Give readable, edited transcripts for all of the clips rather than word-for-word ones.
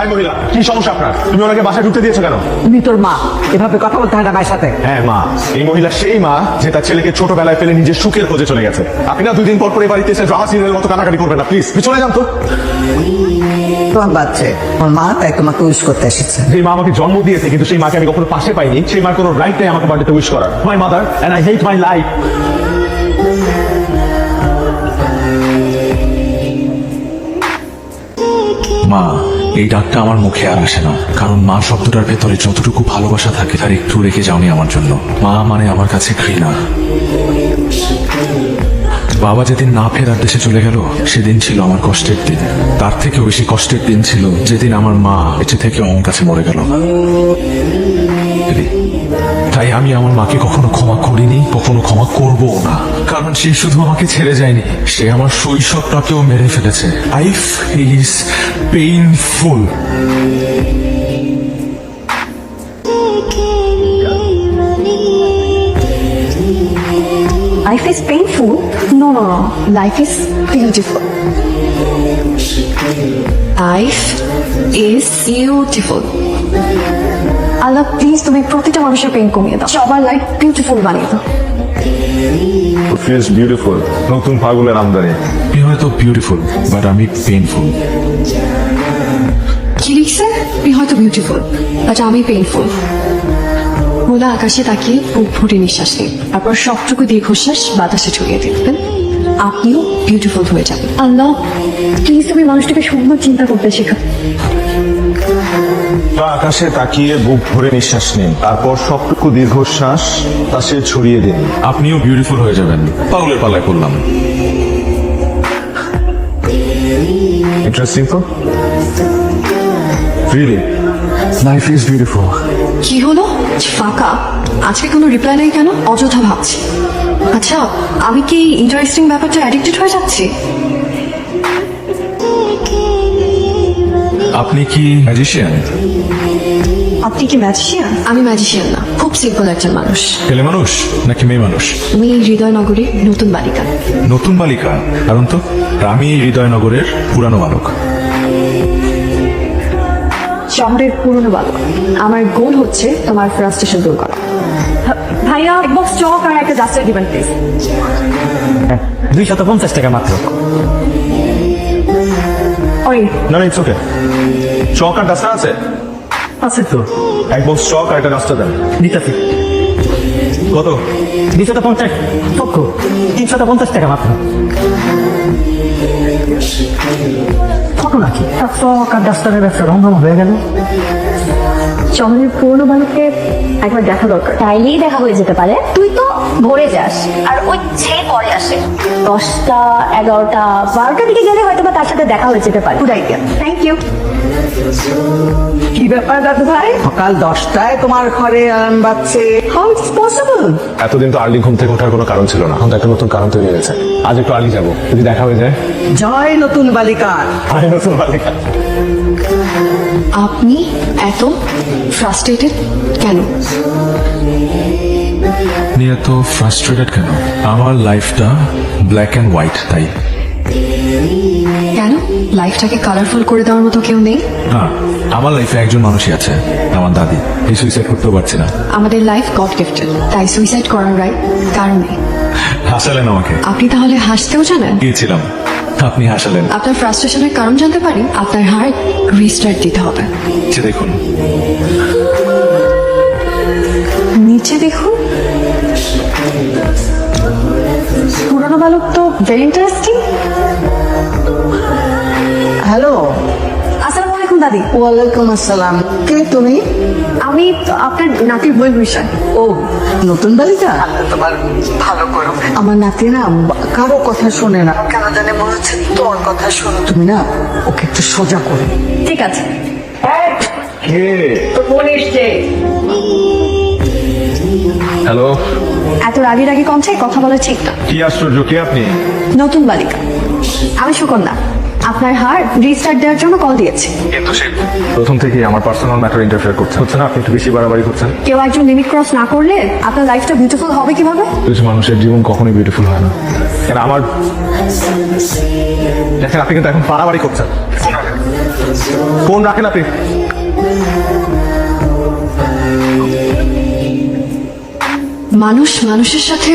এই মহিলা, কি সমস্যা আপনার? তুমি ওনাকে বাসায় ঢুকতে দিয়েছো কেন? তুমি তোর মা, এভাবে কথা বলতে হয় না মায়ের সাথে। হ্যাঁ মা, এই মহিলা সেই মা যে তার ছেলেকে ছোটবেলায় ফেলে নিজের সুখের খোঁজে চলে গেছে। আপনি না 2 দিন পর পর এই বাড়িতে এসে ড্রামা সিরিয়ালের মতো কানাকাটি করবেন না প্লিজ। চলে যান তো। তোমার বাচ্চা ওর মা তাই তোমাকে উইশ করতে এসেছে। যে মা আমাকে জন্ম দিয়েছে কিন্তু সেই মাকে আমি কখনো পাশে পাইনি, সেই মার কোনো রাইট নেই আমাকে বাড়িতে উইশ করার। My mother and I hate my life. মা, এই ডাকটা আমার মুখে আর আসে না, কারণ মা শব্দটার ভেতরে যতটুকু ভালোবাসা থাকে তার একটু রেখে যাওনি আমার জন্য। মা মানে আমার কাছে ঘৃণা। বাবা যেদিন না ফেরার দেশে চলে গেল সেদিন ছিল আমার কষ্টের দিন। তার থেকেও বেশি কষ্টের দিন ছিল যেদিন আমার মা বেঁচে থেকে আমার কাছে মরে গেল। তাই আমি আমার মাকে কখনো ক্ষমা করিনি, কখনো ক্ষমা করবো না, কারণ সে শুধু আমাকে ছেড়ে যায়নি, সে আমার শৈশবটাকেও মেরে ফেলেছে। Life is painful. Life is painful? No. Life is beautiful. Life is beautiful. Allah please তুমি প্রতিটা মানুষের পেইন কমিয়ে দাও, সবার লাইফ বিউটিফুল বানিয়ে দাও। Feels beautiful. নতুন পাগলের আমদানি। তুমি হয়তো বিউটিফুল, বাট আমি পেইনফুল। কি লিখছে? তুমি হয়তো বিউটিফুল বাট আমি পেইনফুল। খোলা আকাশে তাকিয়ে বুক ফুটে নিঃশ্বাস নিন, তারপর সবটুকু দীর্ঘশ্বাস বাতাসে ছড়িয়ে দিবেন। আপনিও বিউটিফুল হয়ে যাবেন। আল্লাহ প্লিজ তুমি মানুষটাকে সুন্দর চিন্তা করতে শেখা। আকাশে তাকিয়ে বুক ভরে নিঃশ্বাস নিন, তারপর সবটুকু দীর্ঘশ্বাস তাসে ছড়িয়ে দিন। আপনিও বিউটিফুল হয়ে যাবেন। পাগলের পাল্লায় পড়লাম। ইন্টারেস্টিং তো। Really life is beautiful. কি হলো? ফাঁকা। আজকে কোনো রিপ্লাই নেই কেন? অযথা ভাবছি। আচ্ছা, আমি কি ইন্টারেস্টিং ব্যাপারটা অ্যাডিক্টেড হয়ে যাচ্ছি? আপনি কি ম্যাজিশিয়ান? আপনি কি ম্যাজিশিয়ান? আমি ম্যাজিশিয়ান না, খুব সিম্পল একজন মানুষ। ছেলে মানুষ নাকি মেয়ে মানুষ? আমি হৃদয়নগরীর নতুন বালিকা। নতুন বালিকা? কারণ তো আমি হৃদয়নগরের পুরানো বালক। শহরের পুরনো বালক। আমার গোল হচ্ছে তোমার ফ্রাস্ট্রেশন দূর করা। ভাইয়া এক বক্স চক আর একটা জাস্টার দিবেন প্লিজ। 250 টাকা মাত্র। ওই না না, it's okay. Chak R duster আছে? আছে তো, এক বক্স চক আর একটা ডাস্টার দেন। দিতেছি। কত? 250 পক্ষ, 350 টাকা মাত্র। কত নাকি চক আর ডাস্টারের ব্যবসা রমরম হয়ে গেল। শহরের পুরনো বালককে একবার দেখা দরকার। চাইলেই দেখা হয়ে যেতে পারে। তুই তো ভোরে যাস আর ওই ছেলে পরে আসে 10টা 11টা 12টার দিকে গেলে হয়তো বা তার সাথে দেখা হয়ে যেতে পারে। Good idea, thank you. কি ব্যাপার দাদু ভাই, সকাল 10টায় তোমার ঘরে আলার্ম বাজছে? How it's possible? এতদিন তো আর্লি ঘুম থেকে ওঠার কোনো কারণ ছিল না, এখন তো একটা নতুন কারণ তৈরি হয়েছে। আজ একটু আর্লি যাবো, যদি দেখা হয়ে যায়। জয় নতুন বালিকার। আরে নতুন বালিকা। আপনি এত ফ্রাস্ট্রেটেড কেন? আপনি এত ফ্রাস্ট্রেটেড কেন? আমার লাইফটা ব্ল্যাক অ্যান্ড হোয়াইট, তাই। কেন লাইফটাকে কালারফুল করে দেওয়ার মতো কেউ নেই? না, আমার লাইফে একজন মানুষই আছে, আমার দাদি। এই সুইসাইড করতেও পারছি না। আমাদের লাইফ গড গিফটেড, তাই সুইসাইড করার রাইট কারণ নেই। হাসালেন আমাকে। আপনি তাহলে হাসতেও জানেন? গিয়েছিলাম, আপনি হাসালেন। আপনার ফ্রাস্ট্রেশনের কারণ জানতে পারি? আপনার হার্ট রিস্টার্ট দিতে হবে। যে দেখুন, নিচে দেখুন। পুরনো বালক তো ভেরি ইন্টারেস্টিং। হ্যালো। আসসালামু আলাইকুম দাদি। ওয়ালাইকুম আসসালাম। কে তুমি? আমি আপনার নাতির বই বিষয়। ও নতুন বালিকা, তোমার ভালো করো। আমার নাতি না কারো কথা শোনে না, কেন জানে মনে হচ্ছে তোর কথা শোনো। তুমি না ওকে একটু সোজা করো। ঠিক আছে। কে? তোর বোন এসছে। হ্যালো। এত রাগি রাগি কণ্ঠে কথা বলা ঠিক না। কি আশ্চর্য, কে আপনি? নতুন বালিকা, আমি সুকন্যা। আপনার হার্ট রিস্টার্ট দেওয়ার জন্য কল দিয়েছি। কিন্তু সে প্রথম থেকেই আমার পার্সোনাল ম্যাটার ইন্টারফেয়ার করছে। হচ্ছে না, আপনি একটু বেশি বাড়াবাড়ি করছেন। কেউ একজন লিমিট ক্রস না করলে আপনার লাইফটা বিউটিফুল হবে কিভাবে? কিছু মানুষের জীবন কখনোই বিউটিফুল হয় না। কেন আমার দেখেন, আপনি কিন্তু এখন বাড়াবাড়ি করছেন। ফোন রাখেন আপনি। মানুষ মানুষের সাথে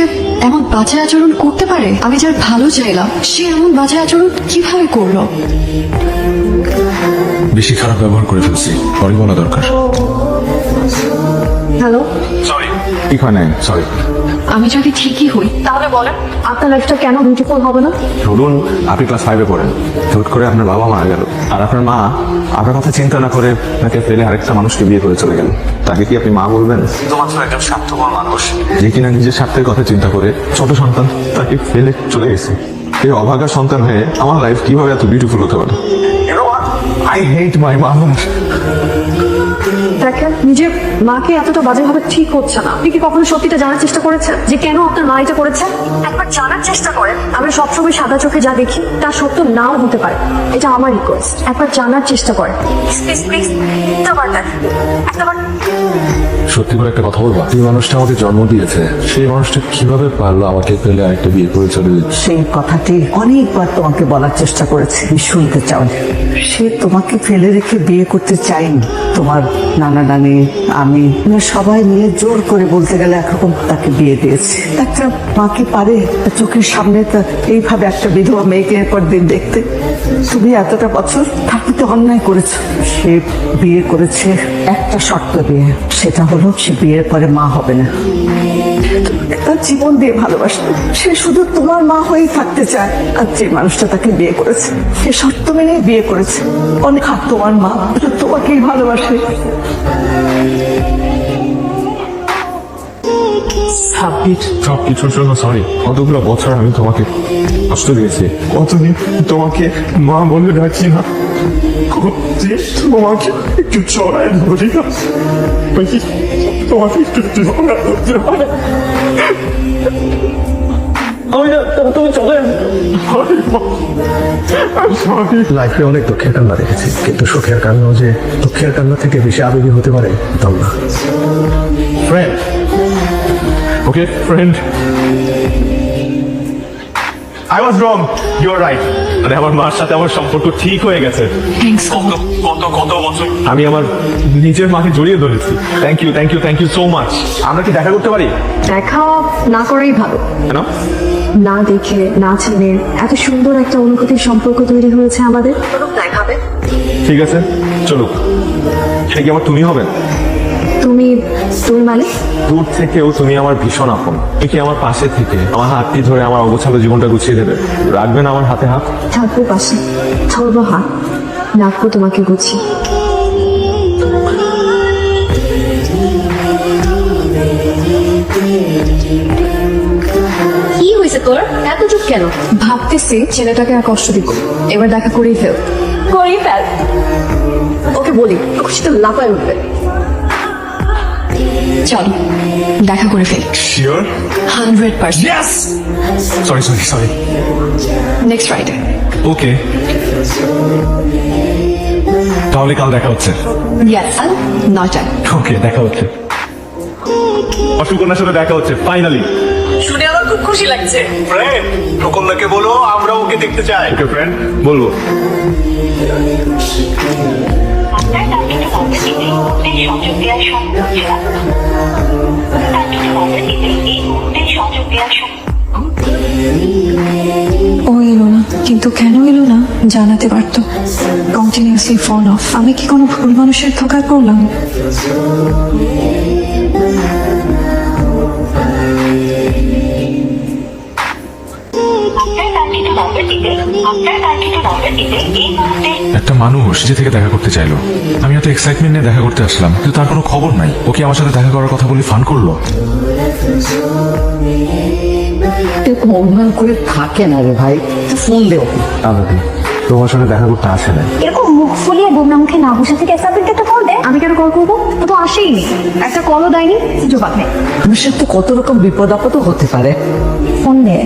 এমন বাজে আচরণ করতে পারে? আমি যার ভালো চাইলাম সে এমন বাজে আচরণ কিভাবে করলো? বেশি খারাপ ব্যবহার করে ফেলছি, সরি বলা দরকার। হ্যালো, সরি, ঠিক হয় নাই, সরি। আমি যদি ঠিকই হই তাহলে বলেন আপনার লাইফটা কেন বিউটিফুল হবে না? ধরুন আপনি ক্লাস 5-এ পড়েন, হুট করে আপনার বাবা মারা গেল, আর আপনার মা আপনার কথা চিন্তা না করে তাকে ফেলে আরেকটা মানুষকে বিয়ে করে চলে গেল। তাকে কি আপনি মা বলবেন? শুধুমাত্র একজন স্বার্থপর মানুষ যে কিনা নিজের স্বার্থের কথা চিন্তা করে ছোট সন্তান তাকে ফেলে চলে গেছে। এই অভাগা সন্তান হয়ে আমার লাইফ কিভাবে এত বিউটিফুল হতে পারে? I hate my mother. দেখেন, নিজের মাকে এতটা বাজেভাবে ঠিক হচ্ছে না। আপনি কি কখনো সত্যিটা জানার চেষ্টা করেছেন যে কেন আপনার মা এটা করেছে? একবার জানার চেষ্টা করেন। আমরা সবসময় সাদা চোখে যা দেখি তা সত্য নাও হতে পারে। এটা আমার রিকোয়েস্ট, একবার জানার চেষ্টা করেন। প্লিজ প্লিজ, একটাবার দেখেন, একটাবার। সত্যি করে একটা কথা বলবো, যে মানুষটা আমাকে জন্ম দিয়েছে সেই মানুষটা কিভাবে পারলো আমাকে ফেলে আরেকটা বিয়ে করে চলে যেতে? সেই কথাটি অনেকবার তোমাকে বলার চেষ্টা করেছি, তুমি শুনতে চাও না। সে তোমাকে ফেলে রেখে বিয়ে করতে চাইনি। তোমার নানা নানি, আমি, আমরা সবাই মিলে জোর করে বলতে গেলে একরকম তাকে বিয়ে দিয়েছি। একটা মাকে পারে তার চোখের সামনে তা এইভাবে একটা বিধবা মেয়েকে এরপর দিন দেখতে? তুমি এতটা বছর থাকতে অন্যায় করেছো। সে বিয়ে করেছে একটা শর্ত দিয়ে, সেটা হলো সে বিয়ের পরে মা হবে না। তার জীবন দিয়ে ভালোবাসতো, সে শুধু তোমার মা হয়েই থাকতে চায়। আর যে মানুষটা তাকে বিয়ে করেছে সে শর্ত মেনে বিয়ে করেছে। অনেক হাত তোমার মা শুধু তোমাকেই ভালোবাসে। সব কিছুর জন্য সরি। কতগুলো বছর আমি তোমাকে কষ্ট দিয়েছি, কতদিন তোমাকে মা বলে ডাকি না, তোমাকে একটু চড়াই ধরি না, তোমাকে একটু চড়াই ধরতে পারে। তুমি চলে লাইফে অনেক দুঃখের কান্না দেখেছি, কিন্তু সুখের কান্না যে দুঃখের কান্না থেকে বেশি আবেগী হতে পারে তাও না। Friend, okay friend, I was wrong, you are right. মানে আমার মার সাথে আমার সম্পর্ক ঠিক হয়ে গেছে। কত বছর আমি আমার নিজের মাকে জড়িয়ে ধরেছি। Thank you so much. আমরা কি দেখা করতে পারি? দেখা না করাই ভালো। কেন? না দেখে না চিনে এত সুন্দর একটা অনুভূতির সম্পর্ক তৈরি হয়েছে আমাদের। দেখাবে? ঠিক আছে, চলুক। সে কি আমার তুমি হবে? তুমি মানে? দূর থেকেও তুমি আমার ভীষণ আপন। তুমি কি আমার পাশে থেকে আমার হাতটি ধরে আমার অগোছালো জীবনটা গুছিয়ে দেবে? রাখবে না আমার হাতে হাত? থাকবো পাশে, ধরবো হাত, রাখবো তোমাকে গুছিয়ে। কি হয়েছে তোর? এত চুপ কেন? ভাবতেছি ছেলেটাকে আর কষ্ট দিব, এবার দেখা করেই ফেল। করেই ফেল। ওকে বলি, খুশিতে লাফায় উঠবে। চলো দেখা করে ফেল। Sure? 100%। Sorry. Next Friday. Okay, তাহলে কাল দেখা হচ্ছে। ইয়েস, 9টায়। ওকে, দেখা হচ্ছে। অশুকন্যার সাথে দেখা হচ্ছে ফাইনালি। শুনে আমার খুব খুশি লাগছে। ফ্রেন্ড, সুকন্যাকে বলো আমরা ওকে দেখতে চাই। ওকে ফ্রেন্ড, বলবো। আপনার টার্গেটে পৌঁছতে এই সংযোগ দেওয়ার সম্ভব হচ্ছে না। টার্গেটে পৌঁছতে এই মুহূর্তে সংযোগ দেওয়ার সম্ভব। ও এলো না, কিন্তু কেন এলো না জানাতে পারতো। Continuously phone off. আমি কি কোনো ভুল মানুষের ধোঁকায় পড়লাম? একটা মানুষ যে থেকে দেখা করতে চাইলো, আমি এত এক্সাইটমেন্ট নিয়ে দেখা করতে আসলাম, কিন্তু তার কোনো খবর নাই। ও কি আমার সাথে দেখা করার কথা বলে ফান করলো? এরকম অভিমান করে থাকে না রে ভাই, ফোন দেও। তোমার সাথে দেখা করতে আসে না। এরকম মুখ ফুলিয়ে গোমরা মুখে না বসে থেকে সাবিরকে একটা কল দে। আমি কেন কল করবো? ও তো আসেইনি, একটা কলও দেয়নি, জবাব নেই। মানুষের তো কত রকম বিপদ আপদ হতে পারে। ফোন দে।